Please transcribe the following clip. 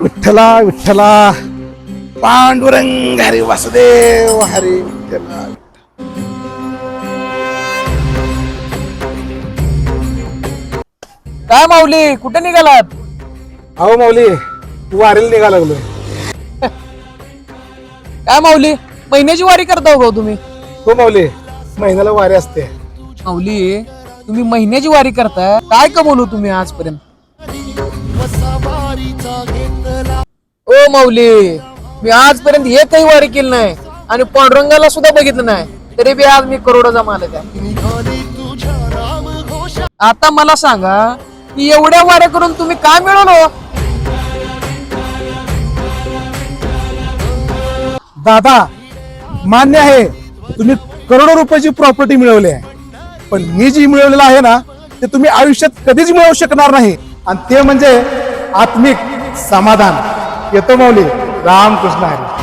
विठ्ठला विठ्ठला पांडुरंग हरी वासुदेव हरी विठ्ठला. काय माऊली कुठे निघालात? अहो माऊली वारीला निघा लागलोय. काय माऊली महिन्याची वारी करता हो तुम्ही? हो माऊली महिन्याला वारी असते. माऊली तुम्ही महिन्याची वारी करताय, काय कमवलं तुम्ही आजपर्यंत? ओ माऊली मी आजपर्यंत एकही वारी केली नाही आणि पांडुरंगाला सुद्धा बघितलं नाही, तरी बी आज मी करोडोचा मालक आहे. आता मला सांगा की एवढ्या वाऱ्या करून तुम्ही काय मिळवलं? दादा मान्य आहे तुम्ही करोडो रुपयाची प्रॉपर्टी मिळवली आहे, पण मी जी मिळवलेलं आहे ना ते तुम्ही आयुष्यात कधीच मिळवू शकणार नाही, आणि ते म्हणजे आत्मिक समाधान. येतो माऊली. रामकृष्ण हरी.